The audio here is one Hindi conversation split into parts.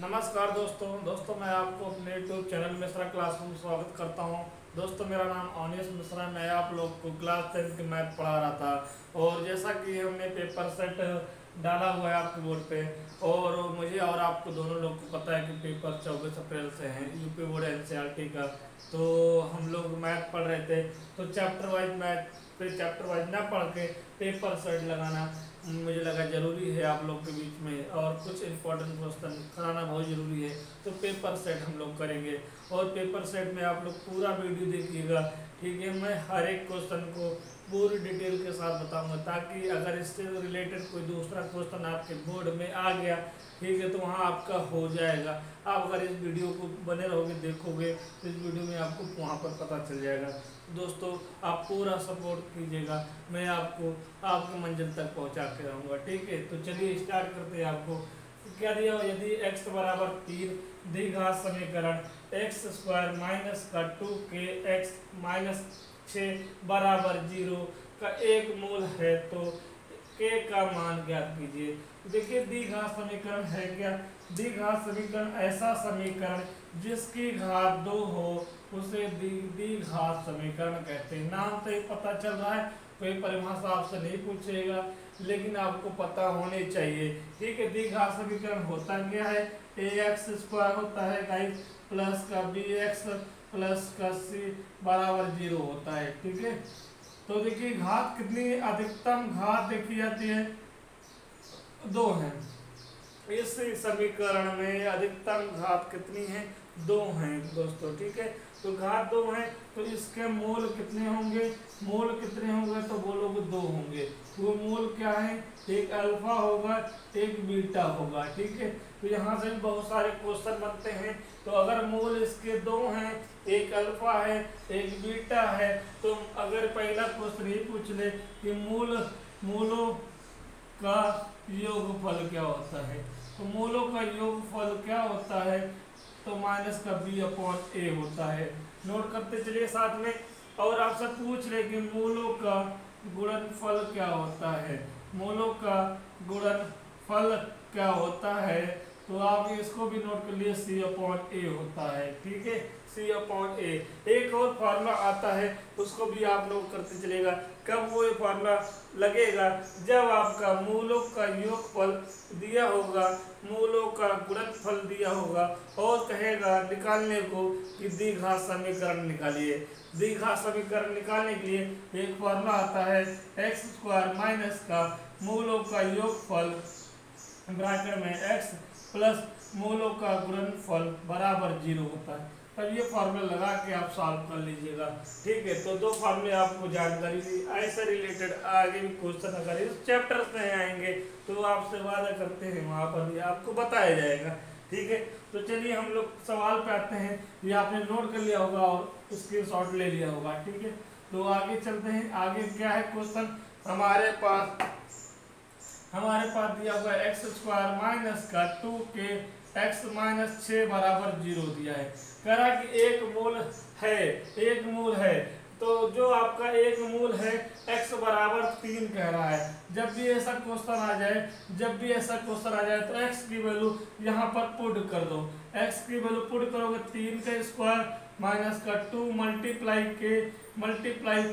नमस्कार दोस्तों मैं आपको अपने यूट्यूब चैनल मिश्रा क्लासरूम में स्वागत करता हूं। दोस्तों मेरा नाम अनिश मिश्रा, मैं आप लोग को क्लास 10 की मैथ पढ़ा रहा था। और जैसा कि हमने पेपर सेट डाला हुआ है आपके बोर्ड पे, और मुझे और आपको दोनों लोग को पता है कि पेपर 24 अप्रैल से हैं यूपी बोर्ड एनसीईआरटी का। तो हम लोग मैथ पढ़ रहे थे, तो चैप्टर वाइज मैथ फिर चैप्टर वाइज ना पढ़ के पेपर सेट लगाना मुझे लगा ज़रूरी है आप लोग के बीच में, और कुछ इंपॉर्टेंट क्वेश्चन कराना बहुत ज़रूरी है। तो पेपर सेट हम लोग करेंगे, और पेपर सेट में आप लोग पूरा वीडियो देखिएगा, ठीक है। मैं हर एक क्वेश्चन को पूरी डिटेल के साथ बताऊंगा, ताकि अगर इससे रिलेटेड कोई दूसरा क्वेश्चन आपके बोर्ड में आ गया, ठीक है, तो वहाँ आपका हो जाएगा। आप अगर इस वीडियो को बने रहोगे, देखोगे, तो इस वीडियो में आपको वहाँ पर पता चल जाएगा। दोस्तों आप पूरा सपोर्ट कीजिएगा, मैं आपको आपकी मंजिल तक पहुंचा के रहूँगा, ठीक है। तो चलिए स्टार्ट करते हैं। आपको क्या दिया हो, यदि x बराबर 3 द्विघात समीकरण एक्स स्क्वायर माइनस का 2kx माइनस 6 बराबर 0 का एक मूल है, तो k का मान ज्ञात कीजिए। देखिए द्विघात समीकरण है क्या? द्विघात समीकरण ऐसा समीकरण जिसकी घात 2 हो उसे द्विघात समीकरण कहते हैं। नाम से ही पता चल रहा है, कोई परिभाषा आपसे नहीं पूछेगा, लेकिन आपको पता होनी चाहिए, ठीक है। द्विघात समीकरण होता क्या है? ax स्क्वायर होता है गाइस, प्लस का bx प्लस का c बराबर 0 होता है, ठीक है। तो देखिए घात कितनी, अधिकतम घात देखी जाती है 2 है। इस समीकरण में अधिकतम घात कितनी है? 2 है दोस्तों, ठीक है। तो घात 2 है, तो इसके मूल कितने होंगे? मूल कितने होंगे तो बोलोगे 2 होंगे। वो मूल क्या है? एक अल्फा होगा, एक बीटा होगा, ठीक है। तो यहाँ से बहुत सारे क्वेश्चन बनते हैं। तो अगर मूल इसके 2 हैं, एक अल्फा है, एक बीटा है, तो अगर पहला क्वेश्चन ही पूछ ले कि मूलों का योगफल क्या होता है, तो मूलों का योगफल क्या होता है? तो माइनस का b/a होता है। नोट करते चलिए साथ में। और आपसे पूछ रहे कि मूलों का गुणनफल क्या होता है? मूलों का गुणनफल क्या होता है? तो आप इसको भी नोट कर लिए, c/a होता है, ठीक है। c/a एक और फार्मूला आता है, उसको भी आप लोग करते चलेगा। कब वो फार्मूला लगेगा? जब आपका मूलों का योगफल दिया होगा, मूलों का गुणनफल दिया होगा, और कहेगा निकालने को कि द्विघात समीकरण निकालिए। द्विघात समीकरण निकालने के लिए एक फार्मूला आता है, एक्स स्क्वायर माइनस का मूलों का योगफल ब्रैकेट में x प्लस मूलों का गुणनफल बराबर 0 होता है। तब ये फार्मूला लगा के आप सॉल्व कर लीजिएगा, ठीक है। तो 2 फार्मूले आपको जानकारी दी, ऐसे रिलेटेड आगे भी क्वेश्चन अगर इस चैप्टर में आएंगे तो आपसे वादा करते हैं वहाँ पर भी आपको बताया जाएगा, ठीक है। तो चलिए हम लोग सवाल पे आते हैं। ये आपने नोट कर लिया होगा और स्क्रीनशॉट ले लिया होगा, ठीक है। तो आगे चलते हैं। आगे क्या है क्वेश्चन? हमारे पास दिया हुआ है एक्स स्क्वायर माइनस का 2kx माइनस 6 बराबर 0 दिया है। कह रहा कि एक मूल है, तो जो आपका एक मूल है x बराबर 3 कह रहा है। जब भी ऐसा क्वेश्चन आ जाए तो x की वैल्यू यहाँ पर पुट कर दो। x की वैल्यू पुट करोगे, 3 का स्क्वायर माइनस का 2 मल्टीप्लाई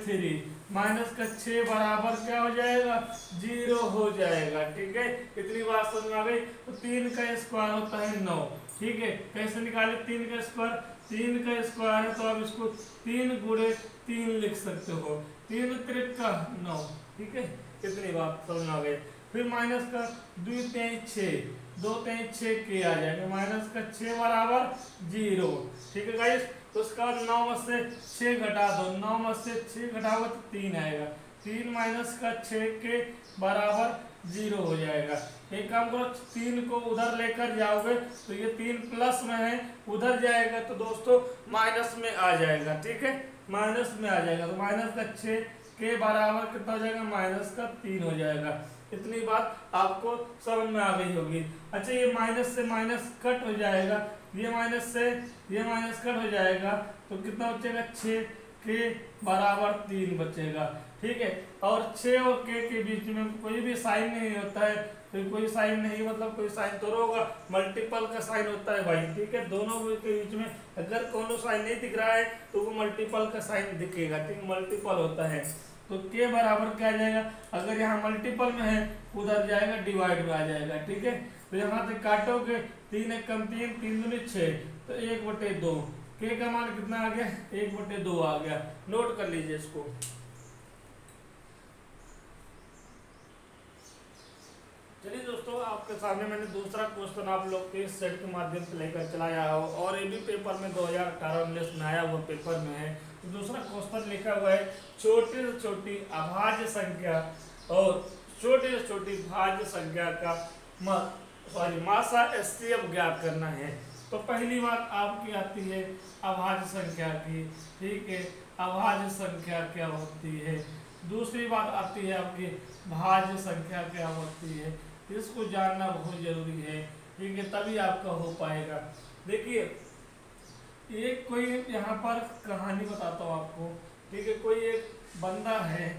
3 माइनस का 6 बराबर क्या हो जाएगा? 0 हो जाएगा, ठीक है। इतनी बात समझ में आ गई। तो 3 का स्क्वायर होता है 9, ठीक है। कैसे निकाले 3 का स्क्वायर? 3 का स्क्वायर है तो आप इसको 3 गुणे 3 लिख सकते हो, 3 त्रिक का 9, ठीक है। इतनी बात समझ में आ गई। फिर माइनस का 2 3 6 2 3 6 के आ जाएगा, माइनस का 6 बराबर 0, ठीक है गाइस। तो उसका 9 में से 6 घटा दो, 9 में से 6 घटाओगे तो 3 आएगा, 3 माइनस का 6 के बराबर 0 हो जाएगा। एक काम करो, 3 को उधर लेकर जाओगे तो ये 3 प्लस में है, उधर जाएगा तो दोस्तों माइनस में आ जाएगा, ठीक है। माइनस में आ जाएगा तो माइनस का 6 के बराबर कितना हो जाएगा? माइनस का 3 हो जाएगा। इतनी बात आपको समझ में आ गई होगी। अच्छा, ये माइनस से माइनस कट हो जाएगा, ये माइनस से ये माइनस कट हो जाएगा, तो कितना बचेगा? 6 के बराबर 3 बचेगा, ठीक है। और 6 और k के बीच में कोई भी साइन नहीं होता है, तो कोई साइन नहीं, मतलब कोई साइन तो होगा, मल्टीपल का साइन होता है भाई, ठीक है। दोनों के बीच में अगर कोनो साइन नहीं दिख रहा है तो वो मल्टीपल का साइन दिखेगा, ठीक, मल्टीपल होता है। तो के बराबर क्या आ जाएगा, अगर यहाँ मल्टीपल में है उधर जाएगा डिवाइड में आ जाएगा, ठीक है। तो यहाँ से काटोगे 3 एक कम 3, 3 दूनी 6, तो 1/2। के का मान कितना आ गया, 1/2 आ गया। नोट कर लीजिए इसको। चलिए दोस्तों, आपके सामने मैंने दूसरा क्वेश्चन आप लोग के सेट के माध्यम से लेकर चलाया हो, और ये भी पेपर में 2018-19 में आया हुआ पेपर में है। तो दूसरा क्वेश्चन लिखा हुआ है, छोटी से छोटी अभाज्य संख्या और छोटी से छोटी भाज्य संख्या का मासा एचसीएफ ज्ञात करना है। तो पहली बात आपकी आती है अभाज्य संख्या की, ठीक है, अभाज्य संख्या क्या होती है। दूसरी बात आती है आपकी भाज्य संख्या क्या होती है, इसको जानना बहुत जरूरी है, ठीक है, तभी आपका हो पाएगा। देखिए एक कोई यहाँ पर कहानी बताता हूँ आपको, ठीक है। कोई एक बंदा है,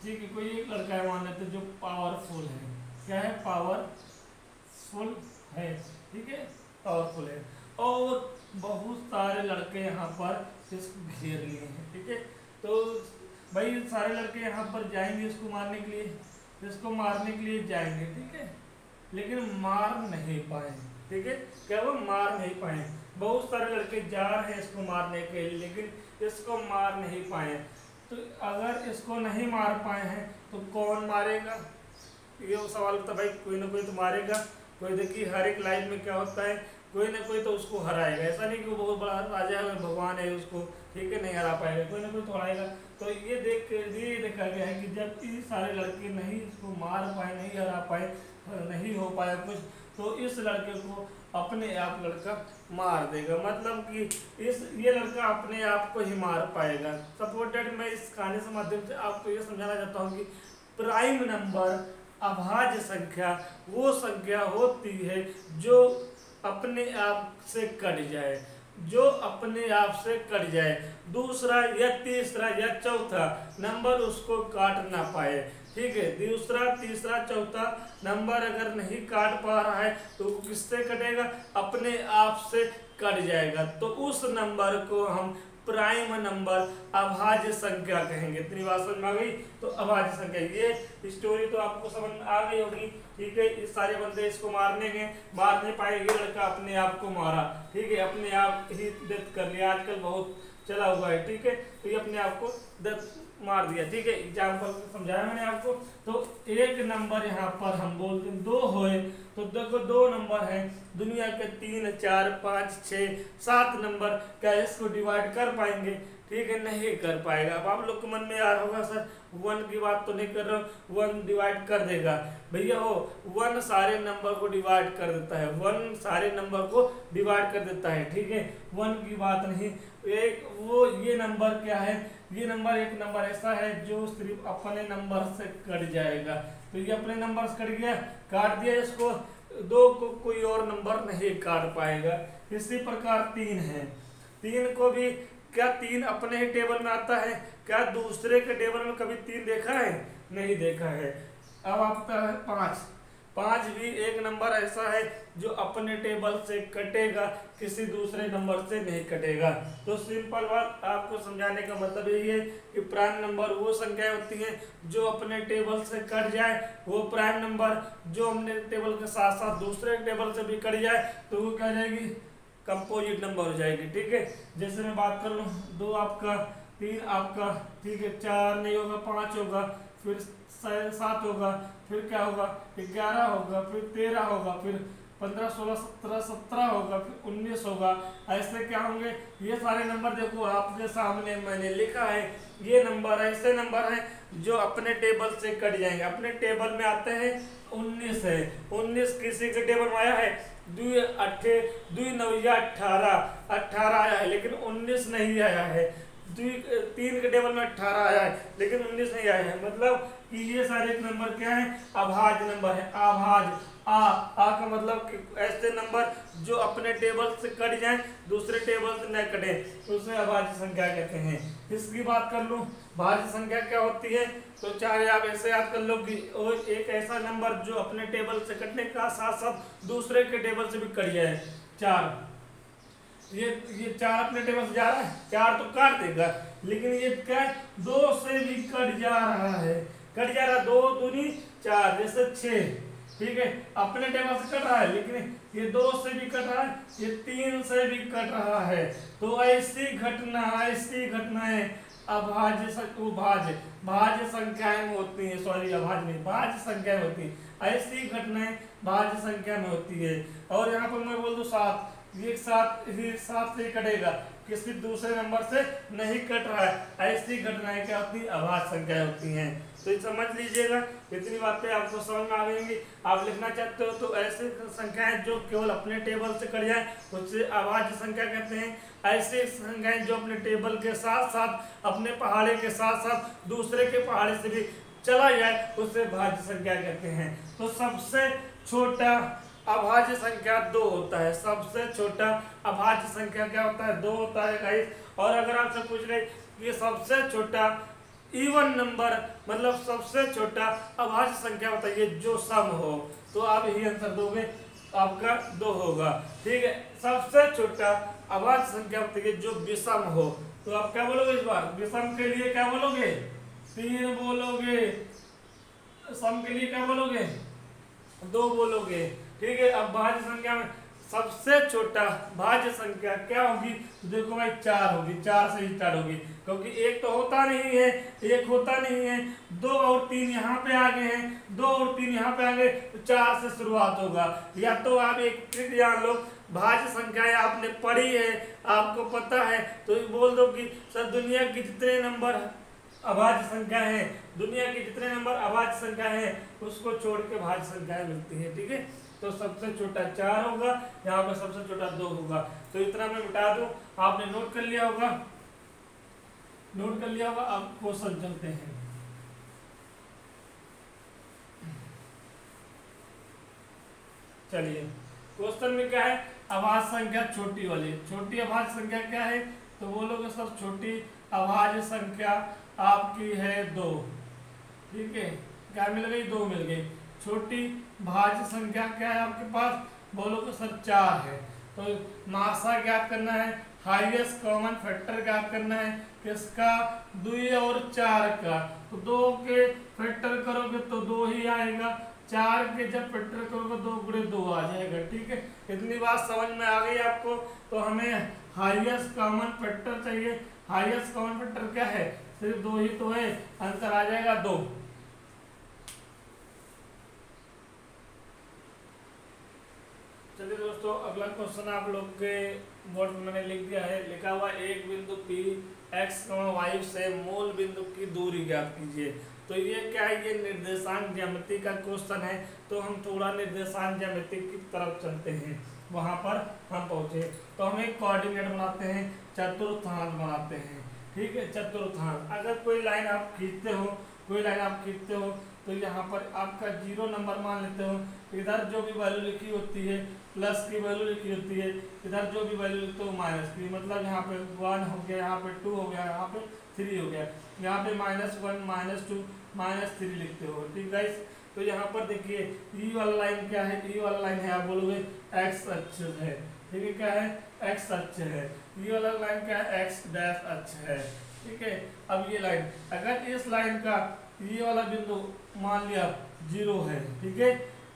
ठीक है, कोई एक लड़का है मान लेते जो पावरफुल है, क्या है, पावरफुल है, ठीक है, पावरफुल है, और बहुत सारे लड़के यहाँ पर इसको घेर लिए हैं, ठीक है। तो भाई सारे लड़के यहाँ पर जाएंगे इसको मारने के लिए, इसको मारने के लिए जाएंगे, ठीक है, लेकिन मार नहीं पाए, ठीक है, क्या वो मार नहीं पाए। बहुत सारे लड़के जा रहे हैं इसको मारने के लिए, लेकिन इसको मार नहीं पाए। तो अगर इसको नहीं मार पाए हैं तो कौन मारेगा, ये वो सवाल होता है भाई, कोई ना कोई तो मारेगा। कोई देखिए हर एक लाइफ में क्या होता है, कोई ना कोई तो उसको हराएगा, ऐसा नहीं कि वो बहुत बड़ा राजा है भगवान है उसको, ठीक है, नहीं हरा पाएगा, कोई ना कोई तो हराएगा। तो ये देखा गया है कि जब ये सारे लड़के नहीं इसको मार पाए, नहीं हरा पाए, नहीं हो पाया कुछ, तो इस लड़के को अपने आप लड़का मार देगा, मतलब कि ये लड़का अपने आप को ही मार पाएगा। सपोर्टेड मैं इस कहानी के माध्यम से आपको ये समझाना चाहता हूँ कि प्राइम नंबर अभाज्य संख्या वो संख्या होती है जो अपने आप से कट जाए, जो अपने आप से कट जाए, दूसरा या तीसरा या चौथा नंबर उसको काट ना पाए, ठीक है। दूसरा तीसरा चौथा नंबर अगर नहीं काट पा रहा है तो किससे कटेगा, अपने आप से कट जाएगा, तो उस नंबर को हम प्राइम नंबर अभाज्य संख्या कहेंगे। इतनी बात समझ में आ गई। तो अभाज्य संख्या, ये स्टोरी तो आपको समझ में आ गई होगी, ठीक है। इस सारे बंदे इसको मारने गए, मार नहीं पाए, ये लड़का अपने आप को मारा, ठीक है, अपने आप ही डेथ कर लिया, आजकल बहुत चला हुआ है, ठीक है। तो ये अपने आप को डेथ मार दिया, ठीक है। एग्जाम्पल समझाया मैंने आपको। तो एक नंबर यहाँ पर हम बोलते हैं 2 होए, तो देखो 2 नंबर है, दुनिया के 3, 4, 5, 6, 7 नंबर, क्या इसको डिवाइड कर पाएंगे, ठीक है, नहीं कर पाएगा। अब आप लोग के मन में आ रहा होगा सर 1 की बात तो नहीं कर रहा हूँ, 1 डिवाइड कर देगा, भैया हो 1 सारे नंबर को डिवाइड कर देता है, 1 सारे नंबर को डिवाइड कर देता है, ठीक है, 1 की बात नहीं। एक वो ये नंबर क्या है, ये नंबर एक नंबर ऐसा है जो सिर्फ अपने नंबर से कट जाएगा, तो ये अपने नंबर से कट गया, काट दिया इसको, 2 को कोई और नंबर नहीं काट पाएगा। इसी प्रकार 3 है, 3 को भी क्या 3 अपने ही टेबल में आता है, क्या दूसरे के टेबल में कभी 3 देखा है, नहीं देखा है। अब आता है 5, 5 भी एक नंबर ऐसा है जो अपने टेबल से कटेगा, किसी दूसरे नंबर से नहीं कटेगा। तो सिंपल बात आपको समझाने का मतलब यही है कि प्राइम नंबर वो संख्या होती है जो अपने टेबल से कट जाए, वो प्राइम नंबर जो अपने टेबल के साथ साथ दूसरे टेबल से भी कट जाए तो वो क्या जाएगी, कंपोजिट नंबर हो जाएगी, ठीक है। जैसे मैं बात कर लूँ 2 आपका, 3 आपका, ठीक है, 4 नहीं होगा, 5 होगा, फिर 7 होगा, फिर क्या होगा 11 होगा, फिर 13 होगा, फिर 15, 16, 17, 17 होगा, फिर 19 होगा। ऐसे क्या होंगे, ये सारे नंबर देखो आपके सामने मैंने लिखा है, ये नंबर ऐसे नंबर है जो अपने टेबल से कट जाएंगे। अपने टेबल में आते हैं 19 है, 19 किसी के टेबल में आया है, 2 9 18 आया है, लेकिन 19 नहीं आया है। 3 के टेबल में 18 आया है लेकिन 19 नहीं आया है, मतलब कि ये सारे नंबर क्या है, अभाज्य नंबर है। अभाज्य आ का मतलब कि ऐसे नंबर जो अपने टेबल से कट जाएं, दूसरे टेबल से न कटे, उसे अभाज्य संख्या कहते हैं। इसकी बात कर लूं, भाज्य संख्या क्या होती है, तो चाहे आप ऐसे याद कर लो कि एक ऐसा नंबर जो अपने टेबल से कटने का साथ साथ दूसरे के टेबल से भी कट जाए। 4 ये 4 अपने टेबल से जा रहा है, 4 तो काट देगा, लेकिन ये क्या है, 2 से भी कट जा रहा है, कट जा रहा है, 2 दूनी 4, जैसे 6, ठीक है, अपने टेबल से कट रहा है, लेकिन ये 2 से भी कट रहा है, ये 3 से भी कट रहा है। तो ऐसी घटनाएं अभाज्य भाज्य संख्याएं में होती है, सॉरी अभाज्य नहीं, भाज्य संख्या में होती है। ऐसी घटनाएं भाज्य संख्या में होती है। और यहाँ पर मैं बोल दूं 7, ये 7 से कटेगा, किसी दूसरे नंबर से नहीं कट रहा है, ऐसी घटनाएं क्या होती है, अभाज्य संख्याएं होती हैं। तो ये समझ लीजिएगा, इतनी बातें आपको समझ में आ गई। आप लिखना चाहते हो तो ऐसी संख्याएं जो केवल अपने टेबल से कट जाए उससे अभाज्य संख्या कहते हैं। ऐसी संख्याएं जो अपने टेबल के साथ साथ अपने पहाड़े के साथ साथ दूसरे के पहाड़े से भी चला जाए उसे भाज्य संख्या कहते हैं। तो सबसे छोटा अभाज्य संख्या 2 होता है, सबसे छोटा अभाज्य संख्या क्या होता है, 2 होता है गाइस। और अगर आपसे पूछ रहे कि सबसे छोटा इवन नंबर मतलब सबसे छोटा अभाज्य संख्या होता है ये जो सम हो, तो आप यही आंसर दोगे, आपका 2 होगा, ठीक है। सबसे छोटा अभाज्य संख्या होती है जो विषम हो, तो आप क्या बोलोगे इस बार, विषम के लिए क्या बोलोगे, 3 बोलोगे, सम के लिए क्या बोलोगे, 2 बोलोगे, ठीक है। अब भाज्य संख्या में सबसे छोटा भाज्य संख्या क्या होगी, तो देखो भाई 4 होगी, 4 से ही स्टार्ट होगी, क्योंकि एक तो होता नहीं है, एक होता नहीं है, 2 और 3 यहाँ पे आ गए हैं, 2 और 3 यहाँ पे आ गए, तो 4 से शुरुआत होगा। या तो आप एक ट्रिक जान लो, भाज्य संख्याएं आपने पढ़ी है, आपको पता है, तो बोल दो कि सर दुनिया के जितने नंबर अभाज्य संख्या है, दुनिया के जितने नंबर अभाज्य संख्या है उसको छोड़ के भाज्य संख्याएं मिलती है, ठीक है। तो सबसे छोटा 4 होगा, यहाँ पे सबसे छोटा 2 होगा। तो इतना मैं बता दूं, आपने नोट कर लिया होगा, नोट कर लिया होगा। अब क्वेश्चन चलते हैं। चलिए क्वेश्चन में क्या है, अभाज्य संख्या छोटी वाली, छोटी अभाज्य संख्या क्या है, तो बोलोगे सब छोटी अभाज्य संख्या आपकी है 2, ठीक है, क्या मिल गई, 2 मिल गई। छोटी भाज्य संख्या क्या है आपके पास, बोलोगे सर 4 है। तो मासा ज्ञात करना है, हाईएस्ट कॉमन फैक्टर ज्ञात करना है, किसका, 2 और 4 का। तो 2 के फैक्टर करोगे तो 2 ही आएगा, 4 के जब फैक्टर करोगे 2 गुणे 2 आ जाएगा, ठीक है। इतनी बात समझ में आ गई आपको। तो हमें हाईएस्ट कॉमन फैक्टर चाहिए, हाईएस्ट कॉमन फैक्टर क्या है, सिर्फ 2 ही तो है, आंसर आ जाएगा 2। चलिए दोस्तों, अगला क्वेश्चन आप लोग के बोर्ड में मैंने लिख दिया है, लिखा हुआ एक बिंदु P x, y से मूल बिंदु की दूरी ज्ञात कीजिए। तो ये क्या है, ये निर्देशांक ज्यामिति का क्वेश्चन है। तो हम थोड़ा निर्देशांक ज्यामिति की तरफ चलते हैं, वहां पर हम पहुंचे। तो हम एक कोऑर्डिनेट बनाते हैं, चतुर्थांश बनाते हैं, ठीक है, चतुर्थांश। अगर कोई लाइन आप खींचते हो, कोई लाइन आप खींचते हो, तो यहाँ पर आपका 0 नंबर मान लेते हो, इधर जो भी वैल्यू लिखी होती है प्लस की वैल्यू लिखी होती है, इधर जो भी वैल्यू लिखते हो माइनस की, मतलब यहाँ पे 1 हो गया, यहाँ पे 2 हो गया, यहाँ पे 3 हो गया, यहाँ पे -1 -2 -3 लिखते हो, ठीक गाइस। तो यहाँ पर देखिए ई वाला लाइन क्या है, ई वाला लाइन है, आप बोलोगे एक्स अक्ष है, ठीक है, क्या है, एक्स अक्ष है। ई वाला लाइन क्या है, एक्स डैश अक्ष है, ठीक है। अब ये लाइन, अगर इस लाइन का ये वाला बिंदु मान लिया 0 है, ठीक है,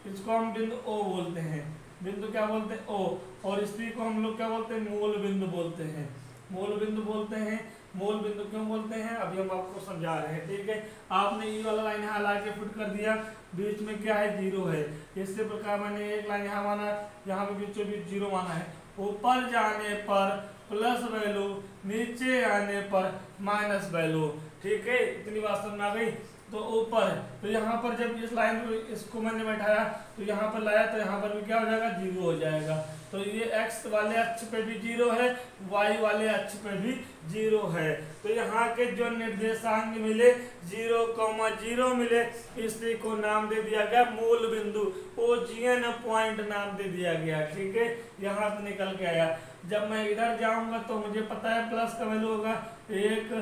इसको हम बिंदु O बोलते हैं, बिंदु क्या बोलते हैं, O, और इसी को हम लोग क्या बोलते हैं, मूल बिंदु बोलते हैं, मूल बिंदु बोलते हैं। मूल बिंदु क्यों बोलते हैं, अभी हम आपको समझा रहे हैं, ठीक है। आपने ये वाला लाइन यहाँ ला के फिट कर दिया, बीच में क्या है, 0 है। इसी प्रकार मैंने एक लाइन यहाँ माना, यहाँ पे बीचों बीच 0 माना है। ऊपर जाने पर प्लस वैल्यू, नीचे आने पर माइनस वैल्यू, ठीक है। इतनी बात समझ में आ गई। तो ऊपर है। तो यहाँ पर जब इस लाइन को इसको मैंने बैठाया तो यहाँ पर लाया तो यहाँ पर भी क्या हो जाएगा, 0 हो जाएगा। तो ये x वाले अक्ष पे भी 0 है, y वाले अक्ष पे भी 0 है। तो यहाँ के जो निर्देशांक मिले 0,0 मिले, इसी को नाम दे दिया गया मूल बिंदु, ओरिजिन पॉइंट नाम दे दिया गया। ठीक है, यहाँ से निकल के आया। जब मैं इधर जाऊंगा तो मुझे पता है प्लस का वैल्यू होगा 1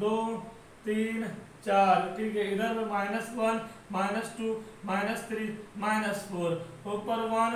2 3 4। ठीक है, इधर में -1 -2 -3 -4, ऊपर 1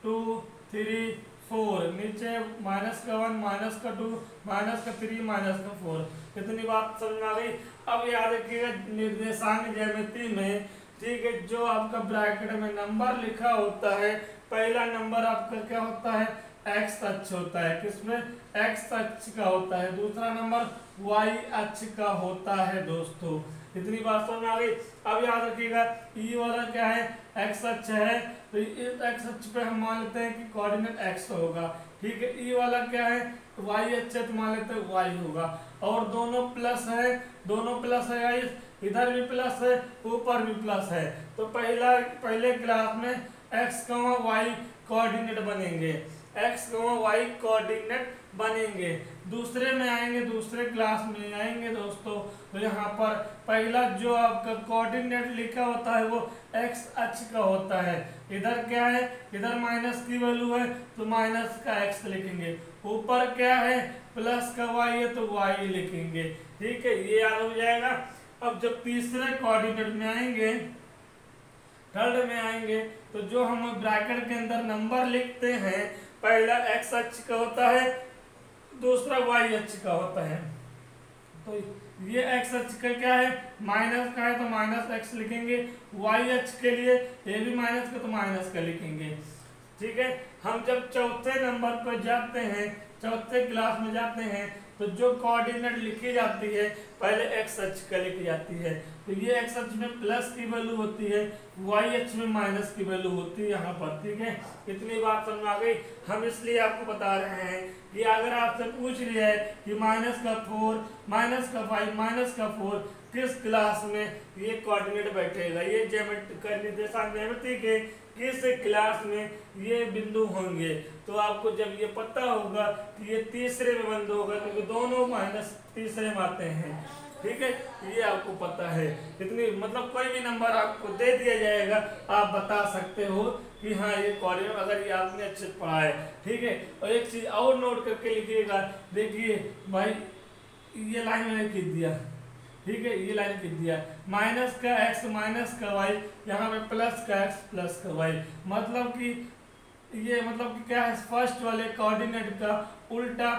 2 3 4, नीचे -1 -2 -3 -4। कितनी बात समझ में आ गई। अब याद रखिएगा निर्देशांक ज्यामिति में, ठीक है, जो आपका ब्रैकेट में नंबर लिखा होता है, पहला नंबर आपका क्या होता है, एक्स अक्ष होता है। किसमें, एक्स अक्ष का होता है। दूसरा नंबर वाई अक्ष का होता है दोस्तों। इतनी बात समझ में आ गई। अब याद रखिएगा ई वाला क्या है, एक्स अक्ष है, तो इस एक्स अक्ष पे हम मान लेते हैं कि कोऑर्डिनेट एक्स होगा। ठीक है, ई वाला क्या है, वाई अक्ष है, तो मान लेते हैं वाई होगा। और दोनों प्लस है, दोनों प्लस है गाइस, इधर भी प्लस है, ऊपर भी प्लस है। तो पहले ग्राफ में एक्स वाई कोऑर्डिनेट बनेंगे, एक्स वाई कोऑर्डिनेट बनेंगे। दूसरे में आएंगे, दूसरे क्लास में आएंगे दोस्तों, तो यहाँ पर पहला जो आपका कोऑर्डिनेट लिखा होता है वो एक्स अक्ष का होता है। इधर क्या है, इधर माइनस की वैल्यू है तो माइनस का एक्स लिखेंगे। ऊपर क्या है, प्लस का वाई है तो वाई लिखेंगे। ठीक है, ये याद हो जाएगा। अब जब तीसरे कोऑर्डिनेट में आएंगे, थर्ड में आएंगे, तो जो हम ब्रैकेट के अंदर नंबर लिखते हैं, पहला एक्स अक्ष का होता है, दूसरा वाई अक्ष का होता है। तो ये एक्स अक्ष का क्या है, माइनस का है तो माइनस एक्स लिखेंगे। वाई अक्ष के लिए ये भी माइनस का तो माइनस का लिखेंगे। ठीक है, हम जब चौथे नंबर पर जाते हैं, चौथे क्लास में जाते हैं, तो जो कोऑर्डिनेट लिखी जाती है पहले एक्स अक्ष का लिखी जाती है। तो ये एक्स अक्ष में प्लस की वैल्यू होती है, वाई अक्ष में माइनस की वैल्यू होती है यहाँ पर। ठीक है, इतनी बात समझ आ गई। हम इसलिए आपको बता रहे हैं कि अगर आपसे पूछ लिया है कि -4 -5 -4 किस क्लास में ये कोऑर्डिनेट बैठेगा, ये ज्यामिति निर्देशांक ज्यामिति के किस क्लास में ये बिंदु होंगे, तो आपको जब ये पता होगा कि ये तीसरे में बंद होगा, क्योंकि दोनों माइनस तीसरे में आते हैं। ठीक है, ये आपको पता है। इतनी मतलब कोई भी नंबर आपको दे दिया जाएगा, आप बता सकते हो कि हाँ ये कोऑर्डिनेट, अगर ये आपने अच्छे से पढ़ा है। ठीक है, और एक चीज और नोट करके लिखिएगा, देखिए भाई ये लाइन मैंने खींच दिया। ठीक है, ये लाइन खींच दिया, माइनस का एक्स माइनस का वाई, यहाँ पे प्लस का एक्स प्लस का वाई। मतलब कि ये मतलब कि क्या है, फर्स्ट वाले कोऑर्डिनेट का उल्टा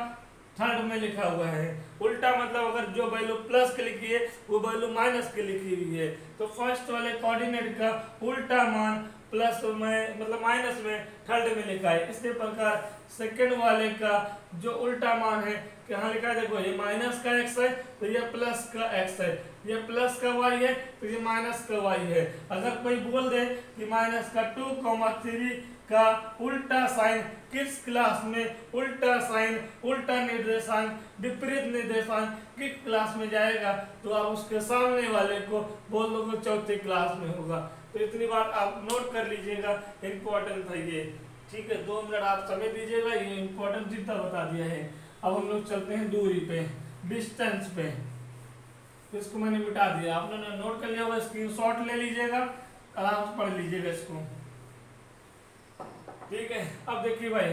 थर्ड में लिखा हुआ है। उल्टा मतलब अगर जो वैल्यू प्लस के लिखी है वो वैल्यू माइनस के लिखी हुई है, तो फर्स्ट वाले कोऑर्डिनेट का उल्टा मान प्लस में मतलब माइनस में थर्ड में लिखा है। इसी प्रकार सेकंड वाले का जो उल्टा मान है, यहाँ लिखा है, देखो ये माइनस का एक्स है तो ये प्लस का एक्स है, ये प्लस का वाई है तो ये माइनस का वाई है। अगर कोई बोल दे कि माइनस का 2,3 का उल्टा साइन किस क्लास में, उल्टा साइन उल्टा निर्देशांक विपरीत निर्देशांक किस क्लास में जाएगा, तो आप उसके सामने वाले को बोल दोगे चौथी क्लास में होगा। तो इतनी बात आप नोट कर लीजिएगा, इम्पोर्टेंट था ये। ठीक है, 2 मिनट आप समय दीजिएगा, ये इम्पोर्टेंट चीज बता दिया है। अब हम लोग चलते हैं दूरी पे, डिस्टेंस पे। इसको मैंने मिटा दिया, आपने नोट कर लिया होगा, स्क्रीनशॉट ले लीजिएगा, आराम से पढ़ लीजिएगा इसको। ठीक है, अब देखिए भाई,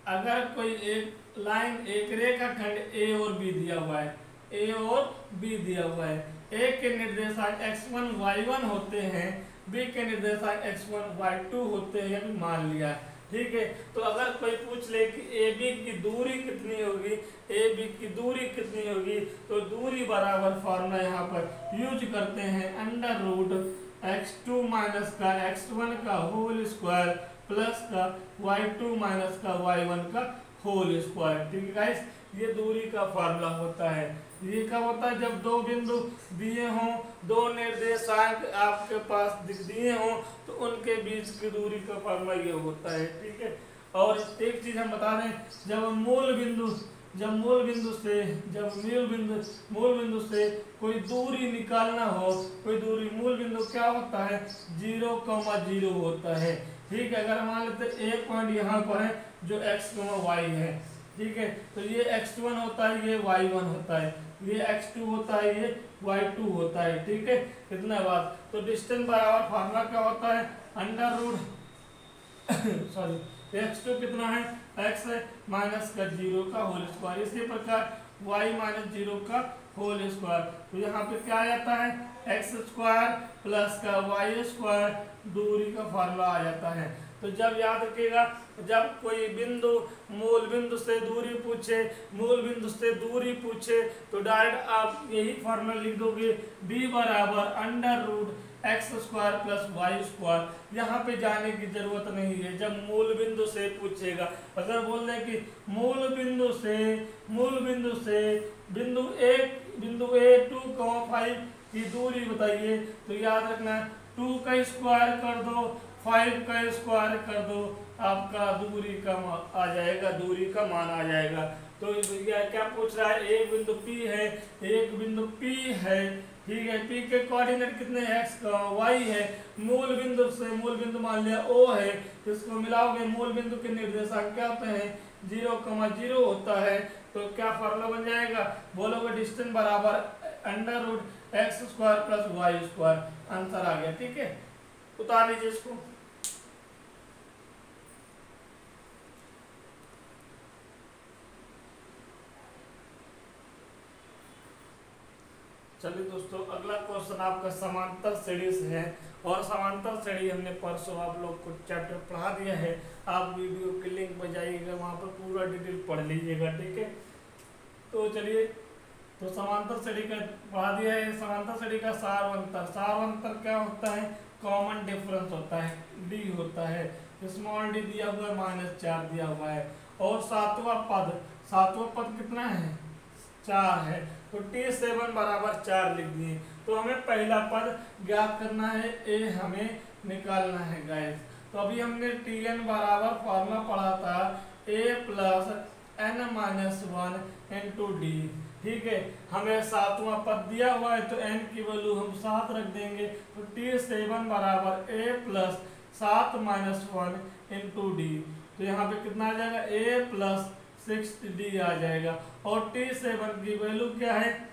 अगर कोई एक लाइन, एक रेखाखंड ए और बी दिया हुआ है, ए और बी दिया हुआ है, ए के निर्देशांक x1 y1 होते हैं, बी के निर्देशांक x1 y2 होते हैं, ये मान लिया। ठीक है, तो अगर कोई पूछ ले कि ए बी की दूरी कितनी होगी, ए बी की दूरी कितनी होगी, तो दूरी बराबर फॉर्मूला यहाँ पर यूज करते हैं, √x2 माइनस का x1 का होल स्क्वायर प्लस का y2 माइनस का y1 का होल स्क्वायर। ठीक है गाइस, ये दूरी का फॉर्मूला होता है। ये कब होता है, जब दो बिंदु दिए हों, दो निर्देशांक आपके पास दिए हों, तो उनके बीच की दूरी का फॉर्मूला ये होता है। ठीक है, और एक चीज हम बता दें, जब मूल बिंदु जब मूल बिंदु से कोई दूरी निकालना हो, कोई दूरी, मूल बिंदु क्या होता है 0,0 होता है। ठीक है, अगर मान लेते एक पॉइंट यहाँ पर है जो x, y है। ठीक है, तो ये x1 होता है, ये y1 होता है, ये x2 होता है, ये y2 होता है। ठीक है, इतना बात। तो डिस्टेंस बराबर फार्मूला क्या होता है अंडर रूट सॉरी x2 कितना है, x है माइनस का 0 का होल स्क्वायर, इसी प्रकार y माइनस 0 का होल स्क्वायर। तो यहाँ पे क्या आ जाता है एक्स स्क्वायर प्लस का वाई स्क्वायर, दूरी का फार्मूला आ जाता है। तो जब याद रखिएगा, जब कोई बिंदु मूल बिंदु से दूरी पूछे तो डायरेक्ट आप यही फार्मूला लिख दोगे, b बराबर under root x square plus Y square. यहाँ पे जाने की जरूरत नहीं है जब मूल बिंदु से पूछेगा। अगर बोल रहे कि मूल बिंदु से बिंदु ए 2,5 की दूरी बताइए, तो याद रखना 2 का स्क्वायर कर दो, 5 का स्क्वायर कर दो, आपका दूरी का आ जाएगा, दूरी का मान आ जाएगा। तो क्या पूछ रहा है, एक बिंदु P है। ठीक है, P के कोऑर्डिनेट कितने x का y है, मूल बिंदु मान लिया O है, तो इसको मिलाओगे, मूल बिंदु के निर्देशांक क्या होते हैं 0,0 होता है। तो क्या फार्मूला बन जाएगा, बोलोगे डिस्टेंस बराबर under root x square plus Y square, answer आ गया। ठीक है, उतार लीजिए इसको। चलिए दोस्तों, अगला क्वेश्चन आपका समांतर श्रेणी से है, और समांतर श्रेणी हमने परसों आप लोग को चैप्टर पढ़ा दिया है। आप वीडियो की लिंक पर जाइएगा, वहाँ पर पूरा डिटेल पढ़ लीजिएगा। ठीक है, तो चलिए, तो समांतर श्रेणी का पढ़ा दिया है। समांतर श्रेणी का सारवंतर क्या होता है, कॉमन डिफरेंस होता है, डी होता है, स्मॉल डी दिया हुआ है, -4 दिया हुआ है। और सातवां पद कितना है 4 है, तो T7 बराबर 4 लिख दिए। तो हमें पहला पद ज्ञात करना है, ए हमें निकालना है गाइस। तो अभी हमने Tn बराबर फार्मूला पढ़ा था a plus n-1 into D. ठीक है, हमें सातवां पद दिया हुआ है, तो n की वैल्यू हम 7 रख देंगे। तो T7 बराबर a प्लस 7 - 1 इंटू डी। तो यहाँ पे कितना आ जाएगा, a प्लस 6d आ जाएगा। और T7 की वैल्यू क्या है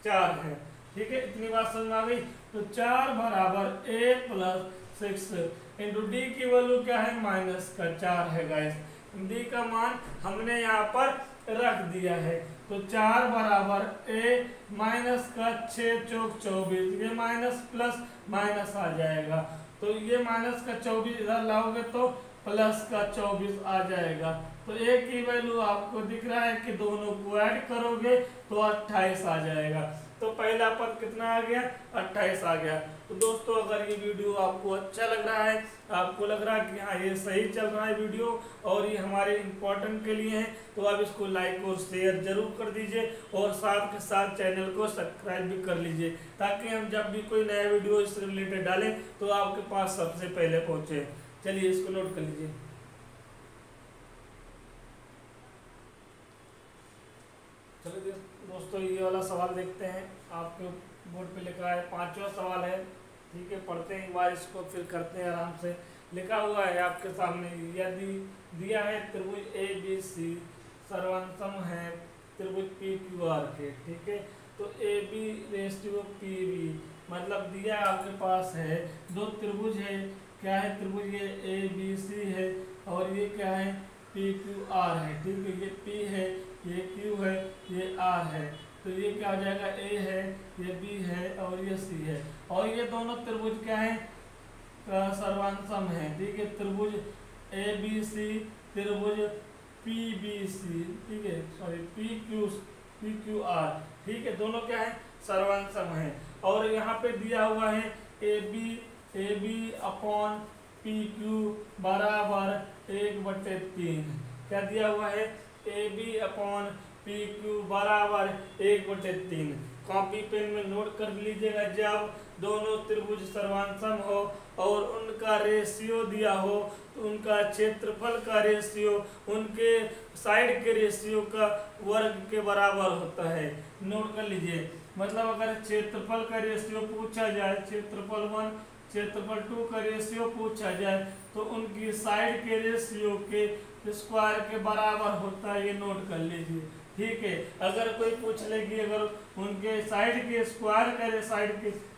4 है। ठीक है, इतनी बात समझ में आ गई। तो 4 बराबर a प्लस 6 इंटू डी की वैल्यू क्या है -4 है गाइस। डी का मान हमने यहाँ पर रख दिया है। तो 4 बराबर a -6 चौक 24, ये माइनस प्लस माइनस आ जाएगा। तो ये -24 इधर लाओगे तो +24 आ जाएगा। तो a की वैल्यू आपको दिख रहा है कि दोनों को ऐड करोगे तो 28 आ जाएगा। तो पहला पद कितना आ गया 28 आ गया। तो दोस्तों, अगर ये वीडियो आपको अच्छा लग रहा है, आपको लग रहा है कि हाँ ये सही चल रहा है वीडियो और ये हमारे इम्पोर्टेंट के लिए है, तो आप इसको लाइक और शेयर जरूर कर दीजिए, और साथ के साथ चैनल को सब्सक्राइब भी कर लीजिए, ताकि हम जब भी कोई नया वीडियो इससे रिलेटेड डालें तो आपके पास सबसे पहले पहुँचे। चलिए, इसको नोट कर लीजिए। चलिए दोस्तों, ये वाला सवाल देखते हैं, आपके बोर्ड पे लिखा है, 5वां सवाल है। ठीक है, पढ़ते हैं एक बार इसको, फिर करते हैं आराम से। लिखा हुआ है आपके सामने, यदि दिया है त्रिभुज ABC सर्वांसम है त्रिभुज PQR के। ठीक है, तो AB रेशियो PB, मतलब दिया आपके पास है दो त्रिभुज है, क्या है त्रिभुज, ये ABC है और ये क्या है PQR है। ठीक है, ये P है, ये Q है, ये R है। तो ये क्या हो जाएगा, A है, ये B है और ये C है। और ये दोनों त्रिभुज क्या है सर्वांसम है। ठीक है, त्रिभुज ABC त्रिभुज PBC, ठीक है, सॉरी PQR। ठीक है, दोनों क्या है सर्वांसम है। और यहाँ पे दिया हुआ है AB अपॉन PQ बराबर 1/3। क्या दिया हुआ है, AB अपॉन पी क्यू बराबर 1/3। कॉपी पेन में नोट कर लीजिएगा। जब दोनों त्रिभुज सर्वांसम हो और उनका रेशियो दिया हो तो उनका क्षेत्रफल का रेशियो उनके साइड के रेशियो का वर्ग के बराबर होता है। नोट कर लीजिए। मतलब अगर क्षेत्रफल का रेशियो पूछा जाए, क्षेत्रफल 1 क्षेत्रफल 2 का रेशियो पूछा जाए तो उनकी साइड के रेशियो के स्क्वायर के बराबर होता है। ये नोट कर लीजिए, ठीक है। अगर कोई पूछ ले कि अगर उनके साइड के स्क्वायर करे,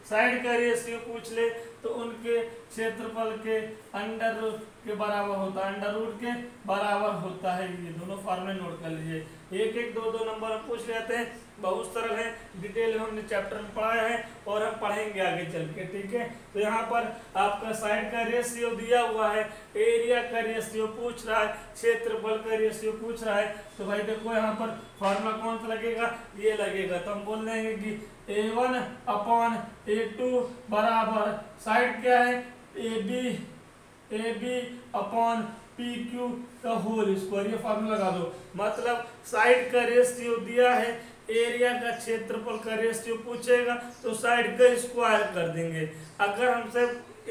साइड का रेशियो पूछ ले तो उनके क्षेत्रफल के अंडर रूट के बराबर होता है, अंडर रूट के बराबर होता है। ये दोनों फॉर्मूले नोट कर लीजिए। एक एक दो दो नंबर पूछ लेते हैं, बहुत सरल है, डिटेल में हमने चैप्टर में पढ़ा है और हम पढ़ेंगे आगे चल के, ठीक है। तो यहाँ पर आपका साइड का रेशियो दिया हुआ है, एरिया का रेशियो पूछ रहा है, क्षेत्रफल का रेशियो पूछ रहा है। तो भाई देखो यहाँ पर फॉर्मूला कौन सा लगेगा, ये लगेगा। तो हम बोल देंगे कि A1/A2 बराबर साइड क्या है, AB अपॉन PQ का होल स्क्वायर। ये फॉर्मूला लगा दो। मतलब साइड का रेशियो दिया है, एरिया का क्षेत्रफल का रेशियो पूछेगा तो साइड का स्क्वायर कर देंगे। अगर हमसे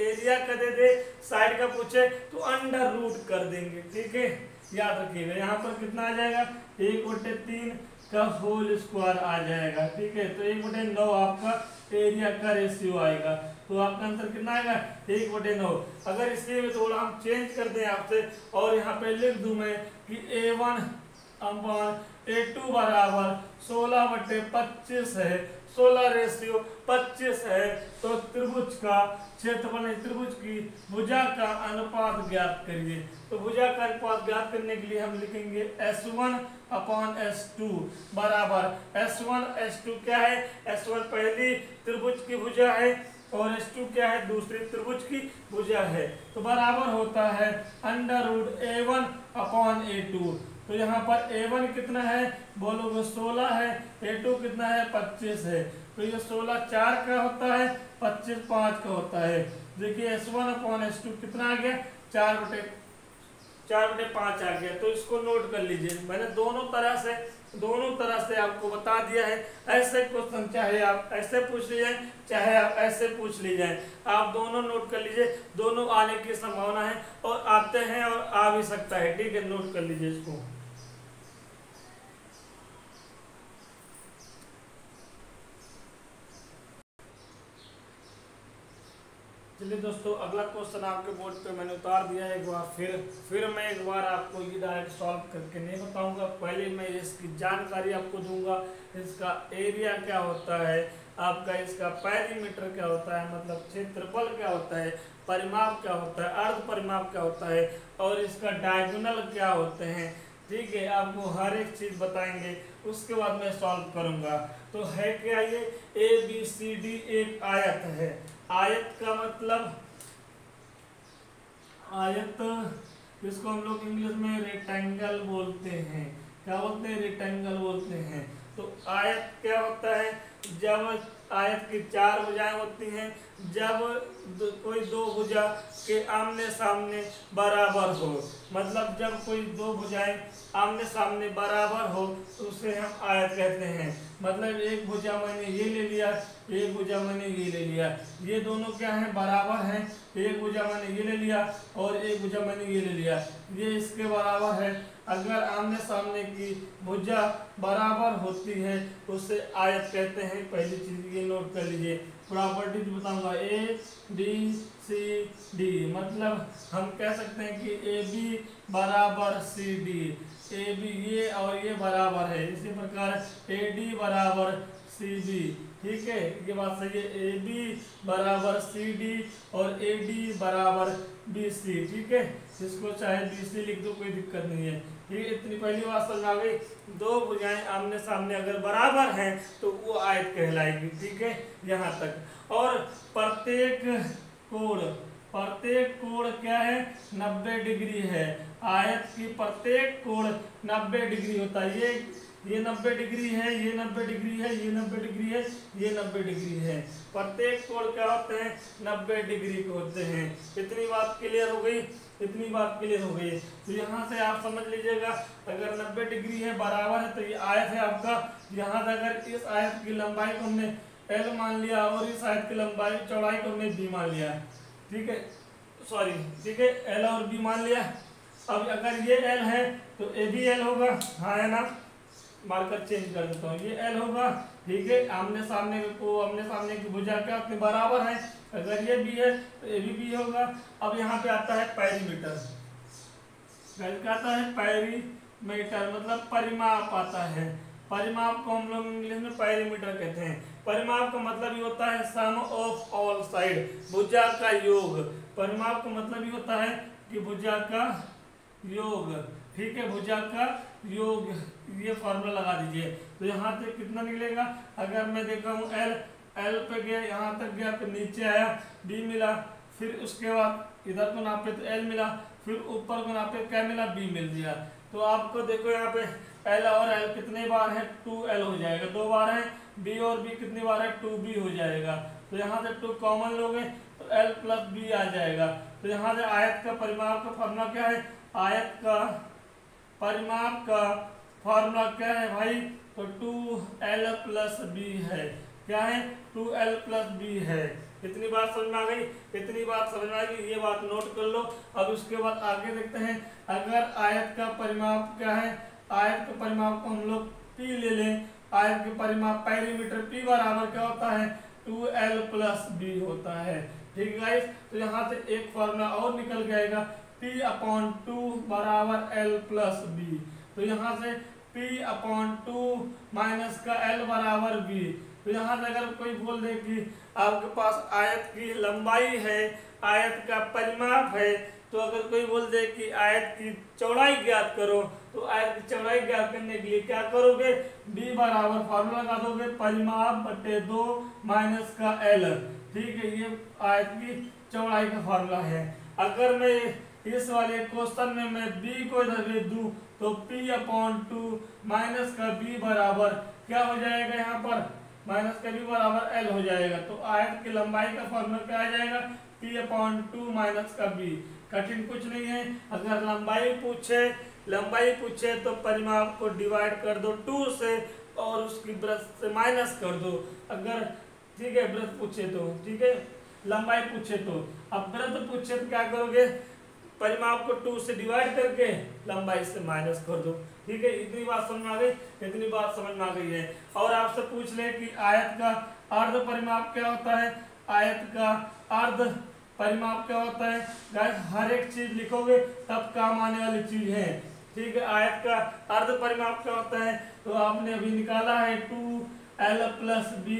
एरिया का दे दे, साइड का पूछे तो अंडर रूट कर देंगे, ठीक है। याद रखिएगा। यहाँ पर कितना आ जाएगा, 1/3 का होल स्क्वायर आ जाएगा, ठीक है। तो 1/9 आपका एरिया का रेशियो आएगा। तो आपका आंसर कितना आएगा, 1/9। अगर इसलिए थोड़ा हम चेंज कर दें आपसे और यहाँ पे लिख दूं मैं कि A1/A2 बराबर 16/25 है। 16 रेशियो 25 है। तो त्रिभुज का क्षेत्रफल, त्रिभुज की भुजा का अनुपात ज्ञात करिए। तो भुजा का अनुपात ज्ञात करने के लिए हम लिखेंगे S1/S2 बराबर S1 S2 क्या है, S1 पहली त्रिभुज की भुजा है और S2 क्या है, दूसरी त्रिभुज की भुजा है। तो बराबर होता है अंडर रूट A1/A2। तो यहाँ पर A1 कितना है, बोलोगे 16 है, A2 कितना है, 25 है। तो ये 16 4 का होता है, 25 5 का होता है। देखिए S1/S2 कितना आ गया, 4/5 आ गया। तो इसको नोट कर लीजिए। मैंने दोनों तरह से आपको बता दिया है। ऐसे क्वेश्चन चाहे आप ऐसे पूछ ली जाए, चाहे आप ऐसे पूछ ली जाए, आप दोनों नोट कर लीजिए। दोनों आने की संभावना है और आते हैं और आ भी सकता है, ठीक है। नोट कर लीजिए इसको। चलिए दोस्तों, अगला क्वेश्चन आपके बोर्ड पे मैंने उतार दिया है एक बार। फिर मैं एक बार आपको ये डायरेक्ट सॉल्व करके नहीं बताऊंगा। पहले मैं इसकी जानकारी आपको दूंगा। इसका एरिया क्या होता है, आपका इसका पेरीमीटर क्या होता है, मतलब क्षेत्रफल क्या होता है, परिमाप क्या होता है, अर्ध परिमाप क्या होता है और इसका डायगोनल क्या होते हैं, ठीक है। आपको हर एक चीज बताएंगे, उसके बाद मैं सॉल्व करूंगा। तो है क्या, ये ABCD एक आयत है। आयत का मतलब, आयत इसको हम लोग इंग्लिश में रेक्टेंगल बोलते हैं। क्या बोलते हैं, रेक्टेंगल बोलते हैं। तो आयत क्या होता है, जब आयत की 4 भुजाएं होती हैं, जब कोई दो भुजा के आमने सामने बराबर हो, मतलब जब कोई दो भुजाएं आमने सामने बराबर हो तो उसे हम आयत कहते हैं। मतलब एक भुजा मैंने ये ले लिया, एक भुजा मैंने ये ले लिया, ये दोनों क्या है, बराबर हैं। एक भुजा मैंने ये ले लिया और एक भुजा मैंने ये ले लिया, ये इसके बराबर है। अगर आमने सामने की भुजा बराबर होती है तो उसे आयत कहते हैं। पहली चीज ये नोट कर लीजिए। प्रॉपर्टीज बताऊंगा, ABCD मतलब हम कह सकते हैं कि AB बराबर CD, AB ये और ये बराबर है। इसी प्रकार AD बराबर CD, ठीक है, ये बात सही है। AB बराबर CD और AD बराबर BC, ठीक है। इसको चाहे BC लिख दो, कोई दिक्कत नहीं है। ये इतनी पहली बात समझ आ गई। दो भुजाएं आमने सामने अगर बराबर हैं तो वो आयत कहलाएगी, ठीक है, यहाँ तक। और प्रत्येक कोण प्रत्येक कोण क्या है 90 डिग्री है। आयत की प्रत्येक कोण 90 डिग्री होता है। ये 90 डिग्री है, ये 90 डिग्री है, ये 90 डिग्री है, ये 90 डिग्री है। प्रत्येक कोण क्या होते हैं 90 डिग्री के होते हैं। इतनी बात क्लियर हो गई, इतनी बात क्लियर हो गई। तो यहाँ से आप समझ लीजिएगा अगर 90 डिग्री है बराबर है तो ये आयत है आपका। यहाँ से अगर इस आयत की लंबाई को हमने L मान लिया और इस आयत की लंबाई चौड़ाई को हमने B मान लिया, ठीक है, सॉरी ठीक है, L और B मान लिया। अब अगर ये L है तो ये भी L होगा, हाँ है ना, मार्कर चेंज कर देता हूँ, ये L होगा, ठीक है। आमने सामने की भुजा क्या अपने बराबर है। अगर ये B है तो ये भी B होगा। अब यहाँ पे आता है पेरीमीटर, क्या आता है पेरीमीटर मतलब परिमाप आता है। परिमाप को हम लोग इंग्लिश में पेरीमीटर कहते हैं। परिमाप का मतलब ये होता है सम ऑफ ऑल साइड, भुजा का योग। परिमाप का मतलब ये होता है कि भुजा का योग, ठीक है, भुजा का योग। ये फॉर्मूला लगा दीजिए तो यहाँ से कितना निकलेगा। अगर मैं देखा हूँ L पे गया, यहाँ तक गया, फिर नीचे आया B मिला, फिर उसके बाद इधर को नापे तो L मिला, फिर ऊपर को नापे क्या मिला B मिल गया। तो आपको देखो यहाँ पे L और L कितने बार है 2L हो जाएगा, 2 बार है। B और B कितनी बार है 2B हो जाएगा। तो यहाँ से 2 कॉमन लोगे तो L प्लस B आ जाएगा। तो यहाँ से आयत का परिमाप का फॉर्मूला क्या है, आयत का परिमाप का फॉर्मूला क्या है भाई, तो 2L प्लस B है। क्या है 2L प्लस B है। इतनी बात समझ में आ गई, इतनी बात समझ में आ गई, ये बात नोट कर लो। अब उसके बाद आगे देखते हैं। अगर आयत का परिमाप क्या है, आयत के परिमाप को हम लोग P ले लें। आयत के परिमाप पेरीमीटर P बराबर क्या होता है 2L प्लस B होता है, ठीक है गाइस। तो यहाँ से एक फॉर्मूला और निकल जाएगा P/2 बराबर L प्लस B। तो यहाँ से P/2 माइनस का L बराबर B। तो यहाँ से अगर कोई बोल दे कि आपके पास आयत की लंबाई है, आयत का परिमाप है, तो अगर कोई बोल दे कि आयत की चौड़ाई ज्ञात करो, तो आयत की चौड़ाई ज्ञात करने के लिए क्या करोगे, B बराबर फॉर्मूला लगा दोगे परिमाप बटे 2 माइनस का L, ठीक है। ये आयत की चौड़ाई का फॉर्मूला है। अगर मैं इस वाले क्वेश्चन में मैं B को इधर भेज दूं तो P/2 माइनस का B बराबर क्या हो जाएगा, यहाँ पर माइनस का B बराबर L हो जाएगा। तो आयत की लंबाई का फॉर्मूला क्या आ जाएगा P/2 माइनस का B। कठिन कुछ नहीं है। अगर लंबाई पूछे तो परिमाप को डिवाइड कर दो 2 से और उसकी वृत्त से माइनस कर दो। अगर ठीक है वृत्त पूछे तो, ठीक है, लंबाई पूछे तो। अब वृत्त पूछे तो क्या करोगे, परिमाप को 2 से डिवाइड करके लंबाई से माइनस कर दो, ठीक है। इतनी बात समझ में आ गई, इतनी बात समझ में आ गई है। और आपसे पूछ ले कि आयत का अर्ध परिमाप क्या होता है, आयत का अर्ध परिमाप क्या होता है। गाइस हर एक चीज लिखोगे तब काम आने वाली चीज है, ठीक है। आयत का अर्ध परिमाप क्या होता है, तो आपने अभी निकाला है 2L प्लस B,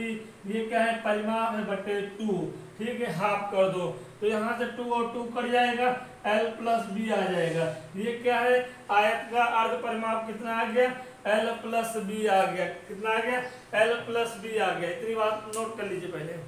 ये क्या है परिमाप है बटे 2, ठीक है, हाफ कर दो। तो यहाँ से 2 और 2 कट जाएगा, L प्लस B आ जाएगा। ये क्या है आयत का अर्ध परिमाप कितना आ गया, L प्लस B आ गया। कितना आ गया, L प्लस B आ गया। इतनी बात नोट कर लीजिए पहले।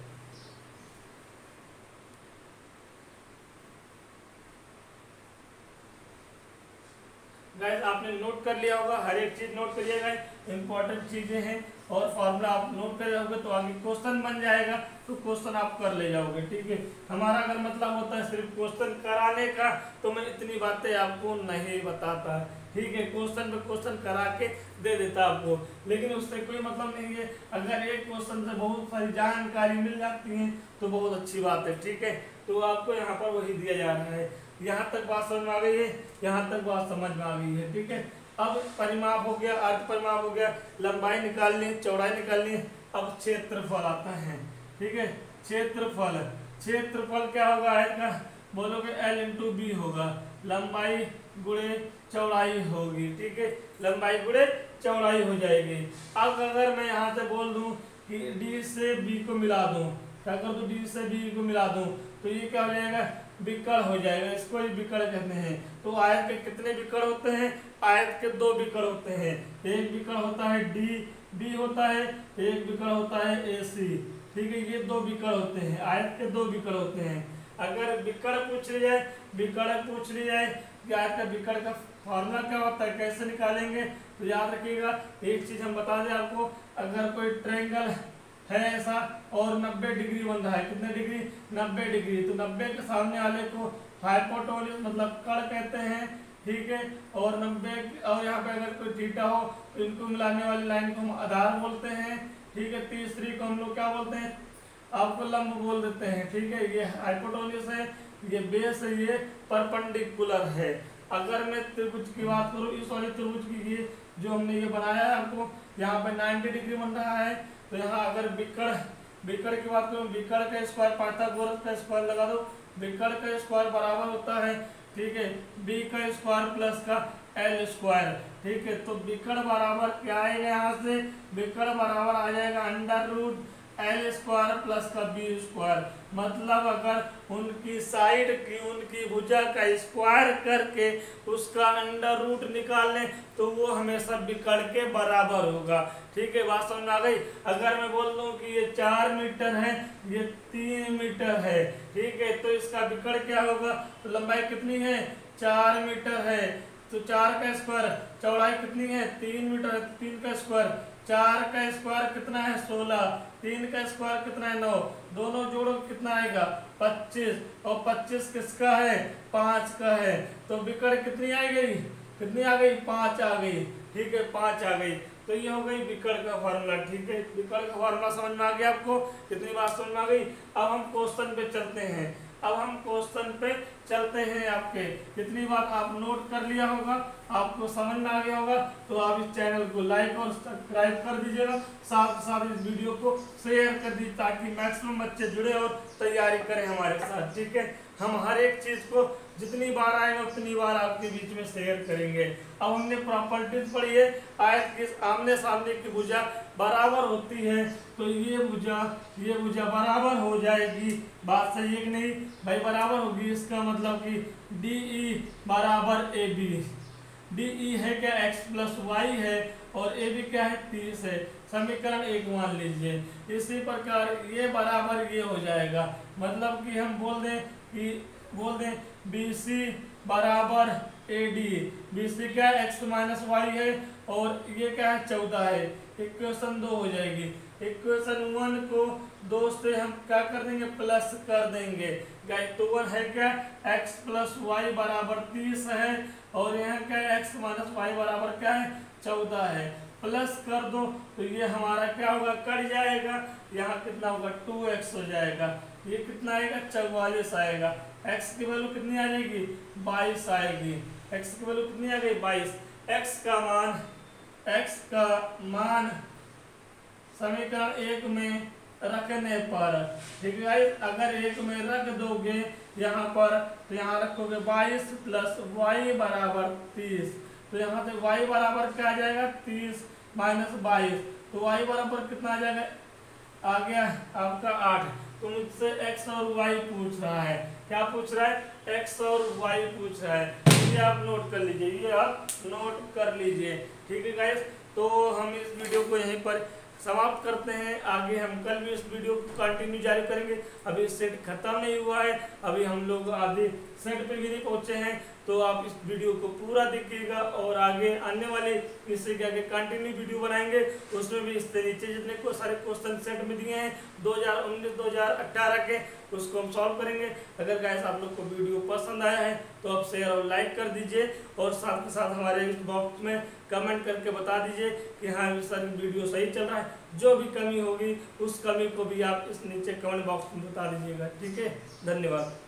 गाइस आपने नोट कर लिया होगा, हर एक चीज नोट करिएगा, इंपॉर्टेंट चीजें हैं। और फॉर्मूला आप नोट कर जाओगे तो आगे क्वेश्चन बन जाएगा, तो क्वेश्चन आप कर ले जाओगे, ठीक है। हमारा अगर मतलब होता है सिर्फ क्वेश्चन कराने का तो मैं इतनी बातें आपको नहीं बताता, ठीक है। क्वेश्चन पे क्वेश्चन करा के दे देता आपको, लेकिन उससे कोई मतलब नहीं है। अगर एक क्वेश्चन से बहुत सारी जानकारी मिल जाती है तो बहुत अच्छी बात है, ठीक है। तो आपको यहाँ पर वही दिया जा रहा है। यहाँ तक बात समझ में आ गई है, यहाँ तक बात समझ में आ गई है, ठीक है। अब परिमाप हो गया, अर्ध परिमाप हो गया, लंबाई निकालनी, चौड़ाई निकालनी। अब क्षेत्रफल आता है, ठीक है। क्षेत्रफल क्या होगा आयत बोलोगे L इंटू B होगा, लंबाई गुणे चौड़ाई होगी, ठीक है, लंबाई गुणे चौड़ाई हो जाएगी। अब अगर मैं यहाँ से बोल दूं कि D से B को मिला दूं, क्या कर दूं, D से B को मिला दूं, तो ये क्या हो जाएगा, विकर्ण हो जाएगा। इसको ही विकर्ण कहते हैं। तो आयत के कितने विकर्ण होते हैं, आयत के 2 विकर्ण होते हैं। एक विकर्ण होता है DB होता है, एक विकर्ण होता है AC, ठीक है। ये 2 विकर्ण होते हैं, आयत के 2 विकर्ण होते हैं। अगर विकर्ण पूछ ली जाए, विकर्ण पूछ ली जाए कि आपका विकर्ण का फॉर्मूला क्या होता है, कैसे निकालेंगे, तो याद रखिएगा एक चीज हम बता दें आपको। अगर कोई ट्रायंगल है ऐसा और 90 डिग्री बन रहा है, कितने डिग्री, 90 डिग्री, तो 90 के सामने वाले को हाइपोटेन्यूज मतलब कर्ण कहते हैं, ठीक है। और 90 और यहाँ पे अगर कोई थीटा हो तो इनको मिलाने वाली लाइन को हम आधार बोलते हैं, ठीक है। तीसरी को हम लोग क्या बोलते हैं, आपको लंब बोल देते हैं, ठीक है। ये हाइपोटेन्यूज है, ये बेस है, ये परपेंडिकुलर है। अगर मैं त्रिभुज की बात करूं, इस वाले त्रिभुज की ये जो हमने ये बनाया है आपको, यहाँ पे 90 डिग्री बन रहा है, तो यहाँ अगर विकर्ण की बात करूं, विकर्ण का स्क्वायर पाइथागोरस का स्क्वायर लगा दो, विकर्ण का स्क्वायर बराबर होता है, ठीक है, बी का स्क्वायर प्लस का एल स्क्वायर, ठीक है। तो विकर्ण बराबर क्या आएगा, यहाँ से विकर्ण बराबर आ जाएगा under root l square plus का बी स्क्वायर। मतलब अगर उनकी साइड की, उनकी भुजा का स्क्वायर करके उसका अंडर रूट निकाल लें तो वो हमेशा विकर्ण के बराबर होगा, ठीक है। बात समझ में आ गई। अगर मैं बोल दूं कि ये 4 मीटर है, ये 3 मीटर है, ठीक है, तो इसका विकर्ण क्या होगा, तो लंबाई कितनी है, 4 मीटर है, तो 4 का स्क्वायर, चौड़ाई कितनी है, 3 मीटर है, 3 का स्क्वायर, 4 का स्क्वायर कितना है 16, 3 का स्क्वायर कितना है 9, दोनों जोड़ो कितना आएगा 25, और 25 किसका है, 5 का है। तो विकर्ण कितनी आ गई, कितनी आ गई, 5 आ गई, ठीक है, 5 आ गई। तो ये हो गई विकर्ण का फॉर्मूला, ठीक है। विकर्ण का फॉर्मूला समझ में आ गया आपको, कितनी बात समझ में आ गई। अब हम क्वेश्चन पे चलते हैं, अब हम क्वेश्चन पे चलते हैं। आपके कितनी बात आप नोट कर लिया होगा, आपको समझ में आ गया होगा, तो आप इस चैनल को लाइक और सब्सक्राइब कर दीजिएगा, साथ साथ इस वीडियो को शेयर कर दीजिए ताकि मैक्सिमम बच्चे जुड़े और तैयारी करें हमारे साथ, ठीक है। हम हर एक चीज को जितनी बार आएगा उतनी बार आपके बीच में शेयर करेंगे। अब हमने प्रॉपर्टीज पढ़ी है, आयत के आमने सामने की भुजा बराबर होती है, तो ये भुजा बराबर हो जाएगी। बात सही है कि नहीं भाई, बराबर होगी। इसका मतलब कि DE बराबर AB, DE है क्या, x प्लस वाई है, और AB क्या है 30 है, समीकरण 1 मान लीजिए। इसी प्रकार ये बराबर ये हो जाएगा, मतलब कि हम बोल दें BC बराबर AD, BC क्या है x माइनस वाई है, और ये क्या है 14 है, इक्वेशन 2 हो जाएगी। इक्वेशन 1 को 2 से हम क्या कर देंगे, प्लस कर देंगे। गाइस तो 1 है क्या, x प्लस वाई बराबर 30 है, और यहाँ क्या है x माइनस वाई बराबर क्या है 14 है, प्लस कर दो तो ये हमारा क्या होगा, कट जाएगा, यहाँ कितना होगा 2x हो जाएगा, ये कितना आएगा 44 आएगा। x की वैल्यू कितनी आ जाएगी 22 आएगी, x की वैल्यू कितनी आ गई 22। x का मान समीकरण 1 में रखने पर, ठीक है, अगर 1 में रख दोगे यहाँ पर, तो यहाँ रखोगे 22 प्लस वाई बराबर 30, तो यहाँ से y बराबर क्या आ जाएगा 30 माइनस 22, तो y बराबर कितना आ जाएगा, आ गया आपका 8। तो मुझसे x और y पूछ रहा है, क्या पूछ रहा है, x और y पूछ रहा है, ये आप नोट कर लीजिए, ये आप नोट कर लीजिए, ठीक है गाइस। तो हम इस वीडियो को यहीं पर समाप्त करते हैं, आगे हम कल भी इस वीडियो को कंटिन्यू जारी करेंगे। अभी सेट खत्म नहीं हुआ है, अभी हम लोग आधे सेट पे भी नहीं पहुंचे हैं, तो आप इस वीडियो को पूरा देखिएगा, और आगे आने वाले इससे क्या कंटिन्यू वीडियो बनाएंगे, उसमें भी इससे नीचे जितने को सारे क्वेश्चन सेट में दिए हैं 2019-2018 के, उसको हम सॉल्व करेंगे। अगर गाइस आप लोग को वीडियो पसंद आया है तो आप शेयर और लाइक कर दीजिए, और साथ के साथ हमारे इस बॉक्स में कमेंट करके बता दीजिए कि हाँ सर वीडियो सही चल रहा है। जो भी कमी होगी उस कमी को भी आप इस नीचे कमेंट बॉक्स में बता दीजिएगा, ठीक है। धन्यवाद।